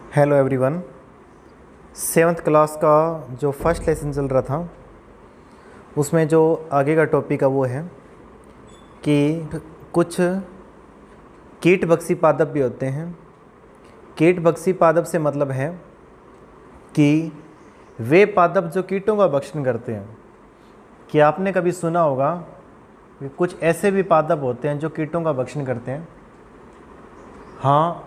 Hello everyone. Seventh class का जो first lesson चल रहा था उसमें जो आगे का टॉपिक है वो है कि कुछ कीटभक्षी पादप भी होते हैं। कीटभक्षी पादप से मतलब है कि वे पादप जो कीटों का भक्षण करते हैं। कि आपने कभी सुना होगा कि कुछ ऐसे भी पादप होते हैं जो कीटों का भक्षण करते हैं। हाँ,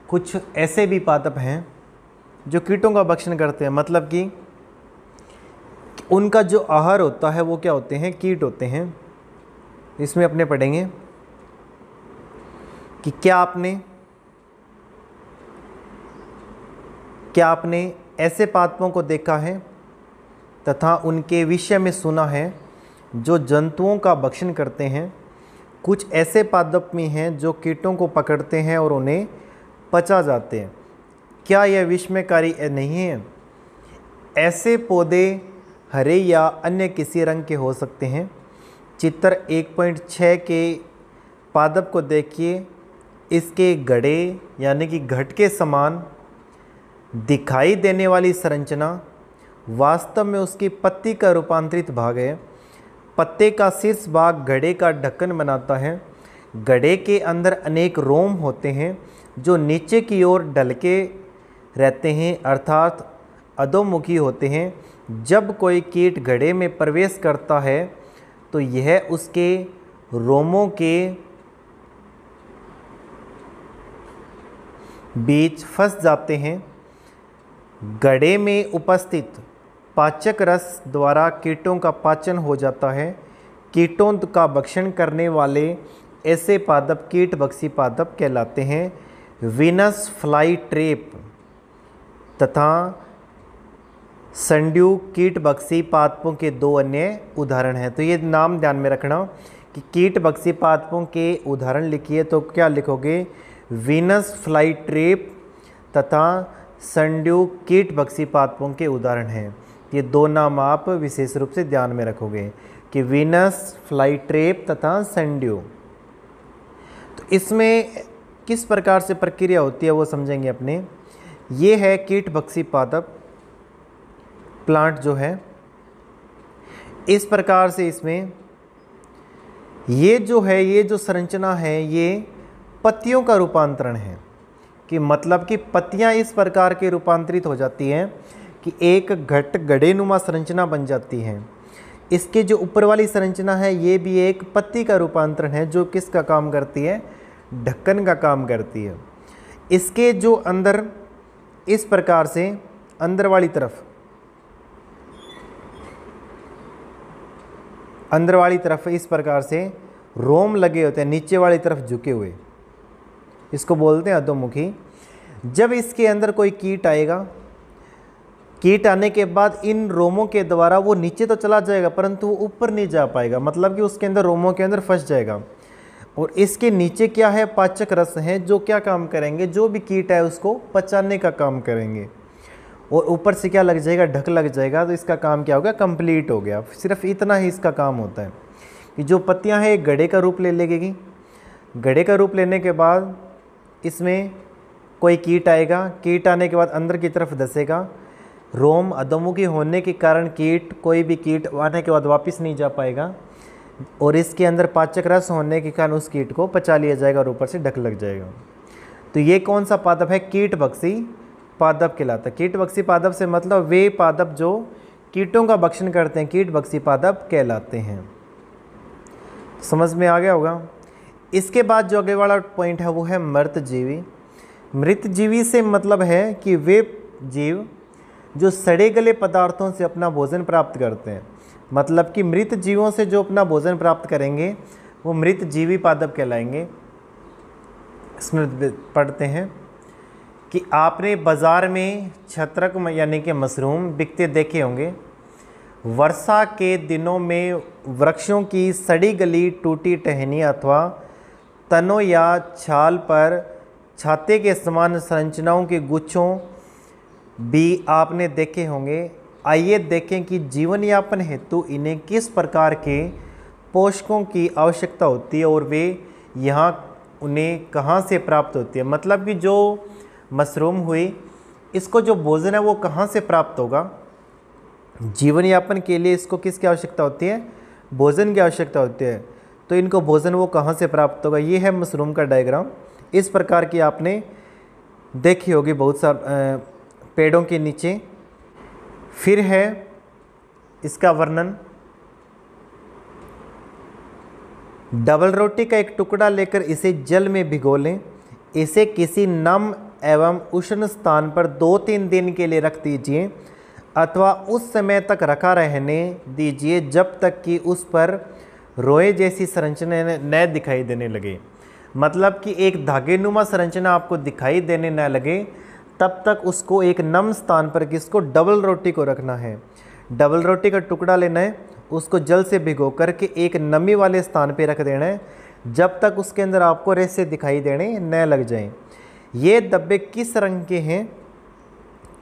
कुछ ऐसे भी पादप हैं जो कीटों का भक्षण करते हैं, मतलब कि उनका जो आहार होता है वो क्या होते हैं, कीट होते हैं। इसमें अपने पढ़ेंगे कि क्या आपने ऐसे पादपों को देखा है तथा उनके विषय में सुना है जो जंतुओं का भक्षण करते हैं। कुछ ऐसे पादप भी हैं जो कीटों को पकड़ते हैं और उन्हें पचा जाते हैं। क्या यह विस्मयकारी नहीं है? ऐसे पौधे हरे या अन्य किसी रंग के हो सकते हैं। चित्र 1.6 के पादप को देखिए। इसके गड़े यानी कि घट के समान दिखाई देने वाली संरचना वास्तव में उसकी पत्ती का रूपांतरित भाग है। पत्ते का शीर्ष भाग घड़े का ढक्कन बनाता है। घड़े के अंदर अनेक रोम होते हैं जो नीचे की ओर ढलके रहते हैं, अर्थात अधोमुखी होते हैं। जब कोई कीट घड़े में प्रवेश करता है तो यह उसके रोमों के बीच फंस जाते हैं। घड़े में उपस्थित पाचक रस द्वारा कीटों का पाचन हो जाता है। कीटों का भक्षण करने वाले ऐसे पादप कीटभक्षी पादप कहलाते हैं। वीनस फ्लाई ट्रैप तथा संड्यू कीटभक्षी पादपों के दो अन्य उदाहरण हैं। तो ये नाम ध्यान में रखना कि कीटभक्षी पादपों के उदाहरण लिखिए तो क्या लिखोगे, वीनस फ्लाई ट्रैप तथा संड्यू कीटभक्षी पादपों के उदाहरण हैं। ये दो नाम आप विशेष रूप से ध्यान में रखोगे कि वीनस फ्लाई ट्रैप तथा संड्यू। तो इसमें किस प्रकार से प्रक्रिया होती है वो समझेंगे अपने। ये है कीटभक्षी पादप प्लांट जो है, इस प्रकार से इसमें ये जो संरचना है ये पत्तियों का रूपांतरण है। कि मतलब कि पत्तियां इस प्रकार के रूपांतरित हो जाती हैं कि एक घड़ेनुमा संरचना बन जाती है। इसके जो ऊपर वाली संरचना है ये भी एक पत्ती का रूपांतरण है जो किसका काम करती है, ढक्कन का काम करती है। इसके जो अंदर इस प्रकार से अंदर वाली तरफ इस प्रकार से रोम लगे होते हैं, नीचे वाली तरफ झुके हुए, इसको बोलते हैं अधोमुखी। जब इसके अंदर कोई कीट आएगा, कीट आने के बाद इन रोमों के द्वारा वो नीचे तो चला जाएगा परंतु वो ऊपर नहीं जा पाएगा, मतलब कि उसके अंदर रोमों के अंदर फंस जाएगा। और इसके नीचे क्या है, पाचक रस हैं जो क्या काम करेंगे, जो भी कीट है उसको पचाने का काम करेंगे। और ऊपर से क्या लग जाएगा, ढक लग जाएगा। तो इसका काम क्या हो गया, कंप्लीट हो गया। सिर्फ इतना ही इसका काम होता है कि जो पत्तियां हैं एक घड़े का रूप ले लेगी। घड़े का रूप लेने के बाद इसमें कोई कीट आएगा, कीट आने के बाद अंदर की तरफ धसेगा। रोम अधोमुखी होने के कारण कोई भी कीट आने के बाद वापस नहीं जा पाएगा और इसके अंदर पाचक रस होने के कारण उस कीट को पचा लिया जाएगा और ऊपर से ढक लग जाएगा। तो ये कौन सा पादप है, कीटभक्षी पादप कहलाता है। कीटभक्षी पादप से मतलब वे पादप जो कीटों का भक्षण करते हैं, कीटभक्षी पादप कहलाते हैं। समझ में आ गया होगा। इसके बाद जो अगले वाला पॉइंट है वो है मृतजीवी। मृतजीवी से मतलब है कि वे जीव जो सड़े गले पदार्थों से अपना भोजन प्राप्त करते हैं। मतलब कि मृत जीवों से जो अपना भोजन प्राप्त करेंगे वो मृतजीवी पादप कहलाएंगे। इसमें पढ़ते हैं कि आपने बाज़ार में छत्रक यानी कि मशरूम बिकते देखे होंगे। वर्षा के दिनों में वृक्षों की सड़ी गली टूटी टहनी अथवा तनों या छाल पर छाते के समान संरचनाओं के गुच्छों भी आपने देखे होंगे। आइए देखें कि जीवन यापन हेतु इन्हें किस प्रकार के पोषकों की आवश्यकता होती है और वे यहाँ उन्हें कहाँ से प्राप्त होती है। मतलब कि जो मशरूम हुई, इसको जो भोजन है वो कहाँ से प्राप्त होगा? जीवन यापन के लिए इसको किसकी आवश्यकता होती है? भोजन की आवश्यकता होती है। तो इनको भोजन वो कहाँ से प्राप्त होगा? ये है मशरूम का डायग्राम। इस प्रकार की आपने देखी होगी बहुत सारे पेड़ों के नीचे। फिर है इसका वर्णन। डबल रोटी का एक टुकड़ा लेकर इसे जल में भिगो लें। इसे किसी नम एवं उष्ण स्थान पर 2-3 दिन के लिए रख दीजिए अथवा उस समय तक रखा रहने दीजिए जब तक कि उस पर रोए जैसी संरचना न दिखाई देने लगे। मतलब कि एक धागेनुमा संरचना आपको दिखाई देने न लगे तब तक उसको एक नम स्थान पर, किसको? डबल रोटी को रखना है। डबल रोटी का टुकड़ा लेना है, उसको जल से भिगो करके एक नमी वाले स्थान पर रख देना है जब तक उसके अंदर आपको रेसे दिखाई देने न लग जाएं। ये डब्बे किस रंग के हैं?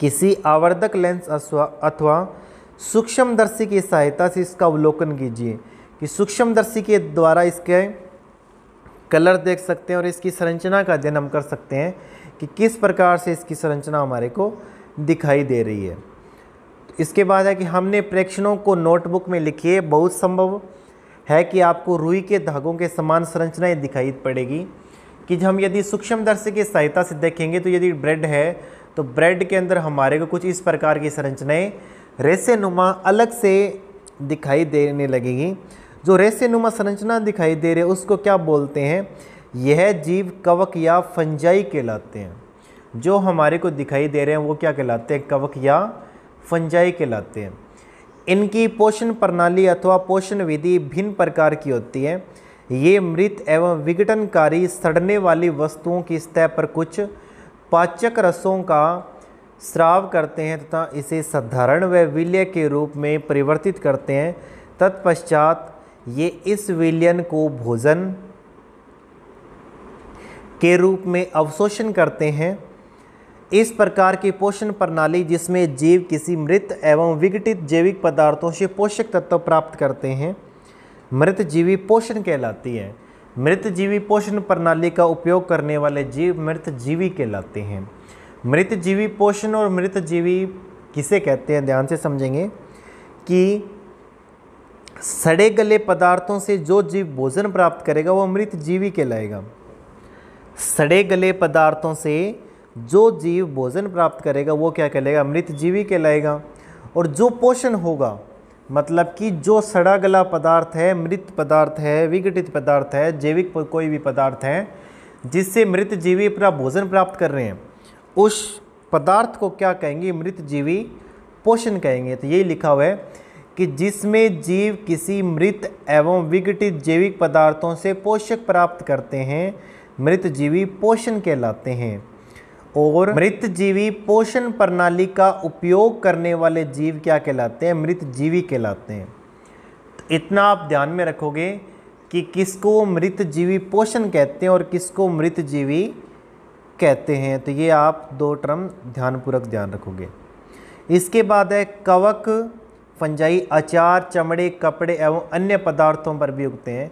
किसी आवर्धक लेंस अथवा सूक्ष्मदर्शी की सहायता से इसका अवलोकन कीजिए कि सूक्ष्मदर्शी के द्वारा इसके कलर देख सकते हैं और इसकी संरचना का अध्ययन हम कर सकते हैं कि किस प्रकार से इसकी संरचना हमारे को दिखाई दे रही है। इसके बाद है कि हमने प्रेक्षणों को नोटबुक में लिखिए। बहुत संभव है कि आपको रुई के धागों के समान संरचनाएं दिखाई पड़ेगी कि हम यदि सूक्ष्मदर्शी की सहायता से देखेंगे तो यदि ब्रेड है तो ब्रेड के अंदर हमारे को कुछ इस प्रकार की संरचनाएं रेसेनुमा अलग से दिखाई देने लगेगी। जो रेसेनुमा संरचना दिखाई दे रही है उसको क्या बोलते हैं? यह जीव कवक या फंजाई कहलाते हैं। जो हमारे को दिखाई दे रहे हैं वो क्या कहलाते हैं? कवक या फंजाई कहलाते हैं। इनकी पोषण प्रणाली अथवा पोषण विधि भिन्न प्रकार की होती है। ये मृत एवं विघटनकारी सड़ने वाली वस्तुओं की सतह पर कुछ पाचक रसों का स्राव करते हैं तथा इसे साधारण व विलय के रूप में परिवर्तित करते हैं। तत्पश्चात ये इस विलयन को भोजन के रूप में अवशोषण करते हैं। इस प्रकार की पोषण प्रणाली जिसमें जीव किसी मृत एवं विघटित जैविक पदार्थों से पोषक तत्व प्राप्त करते हैं मृत जीवी पोषण कहलाती है। मृत जीवी पोषण प्रणाली का उपयोग करने वाले जीव मृत जीवी कहलाते हैं। मृत जीवी पोषण और मृत जीवी किसे कहते हैं? ध्यान से समझेंगे कि सड़े गले पदार्थों से जो जीव भोजन प्राप्त करेगा वो मृत जीवी कहलाएगा। सड़े गले पदार्थों से जो जीव भोजन प्राप्त करेगा वो क्या कहलाएगा? मृत जीवी कहलाएगा। और जो पोषण होगा, मतलब कि जो सड़ा गला पदार्थ है, मृत पदार्थ है, विघटित पदार्थ है, जैविक कोई भी पदार्थ है जिससे मृत जीवी अपना भोजन प्राप्त कर रहे हैं, उस पदार्थ को क्या कहेंगे? मृत जीवी पोषण कहेंगे। तो यही लिखा हुआ है कि जिसमें जीव किसी मृत एवं विघटित जैविक पदार्थों से पोषक प्राप्त करते हैं मृत जीवी पोषण कहलाते हैं। और मृत जीवी पोषण प्रणाली का उपयोग करने वाले जीव क्या कहलाते हैं? मृत जीवी कहलाते हैं। तो इतना आप ध्यान में रखोगे कि किसको मृत जीवी पोषण कहते हैं और किसको मृत जीवी कहते हैं। तो ये आप दो टर्म ध्यानपूर्वक ध्यान रखोगे। इसके बाद है कवक फंजाई अचार, चमड़े, कपड़े एवं अन्य पदार्थों पर भी उगते हैं।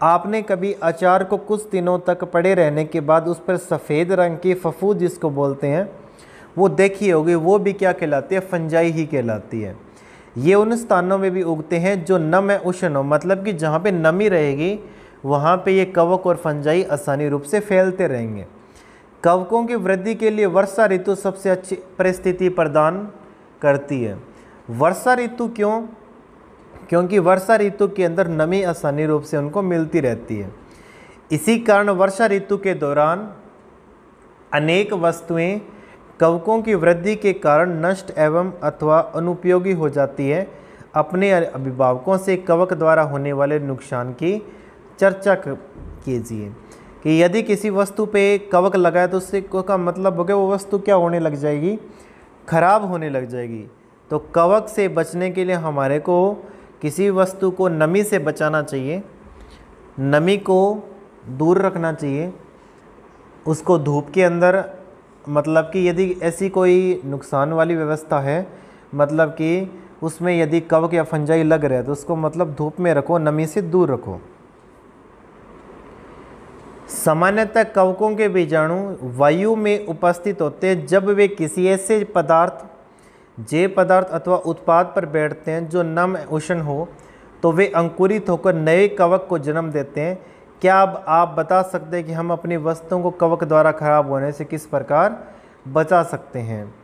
आपने कभी अचार को कुछ दिनों तक पड़े रहने के बाद उस पर सफ़ेद रंग की फफूंद जिसको बोलते हैं वो देखी होगी, वो भी क्या कहलाती है? फंजाई ही कहलाती है। ये उन स्थानों में भी उगते हैं जो नम है उष्ण हो, मतलब कि जहाँ पे नमी रहेगी वहाँ पे ये कवक और फंजाई आसानी रूप से फैलते रहेंगे। कवकों की वृद्धि के लिए वर्षा ऋतु सबसे अच्छी परिस्थिति प्रदान करती है। वर्षा ऋतु क्यों? क्योंकि वर्षा ऋतु के अंदर नमी आसानी रूप से उनको मिलती रहती है। इसी कारण वर्षा ऋतु के दौरान अनेक वस्तुएं कवकों की वृद्धि के कारण नष्ट एवं अथवा अनुपयोगी हो जाती है। अपने अभिभावकों से कवक द्वारा होने वाले नुकसान की चर्चा कीजिए कि यदि किसी वस्तु पे कवक लगाए तो उससे का मतलब हो गया वो वस्तु क्या होने लग जाएगी? खराब होने लग जाएगी। तो कवक से बचने के लिए हमारे को किसी वस्तु को नमी से बचाना चाहिए, नमी को दूर रखना चाहिए, उसको धूप के अंदर, मतलब कि यदि ऐसी कोई नुकसान वाली व्यवस्था है, मतलब कि उसमें यदि कवक या फंजाई लग रहा है तो उसको मतलब धूप में रखो, नमी से दूर रखो। सामान्यतः कवकों के बीजाणु वायु में उपस्थित होते हैं जब वे किसी ऐसे पदार्थ, जैव पदार्थ अथवा उत्पाद पर बैठते हैं जो नम उष्ण हो, तो वे अंकुरित होकर नए कवक को जन्म देते हैं। क्या अब आप बता सकते हैं कि हम अपनी वस्तुओं को कवक द्वारा खराब होने से किस प्रकार बचा सकते हैं?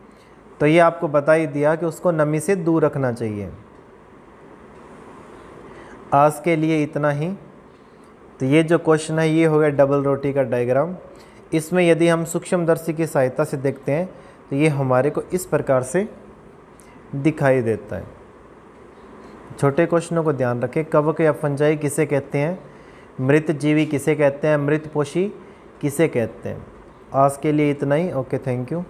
तो ये आपको बता ही दिया कि उसको नमी से दूर रखना चाहिए। आज के लिए इतना ही। तो ये जो क्वेश्चन है ये हो गया डबल रोटी का डायग्राम। इसमें यदि हम सूक्ष्मदर्शी की सहायता से देखते हैं तो ये हमारे को इस प्रकार से दिखाई देता है। छोटे क्वेश्चनों को ध्यान रखें। कवक या फंजाई किसे कहते हैं? मृत जीवी किसे कहते हैं? मृत पोषी किसे कहते हैं? आज के लिए इतना ही। Okay, thank you.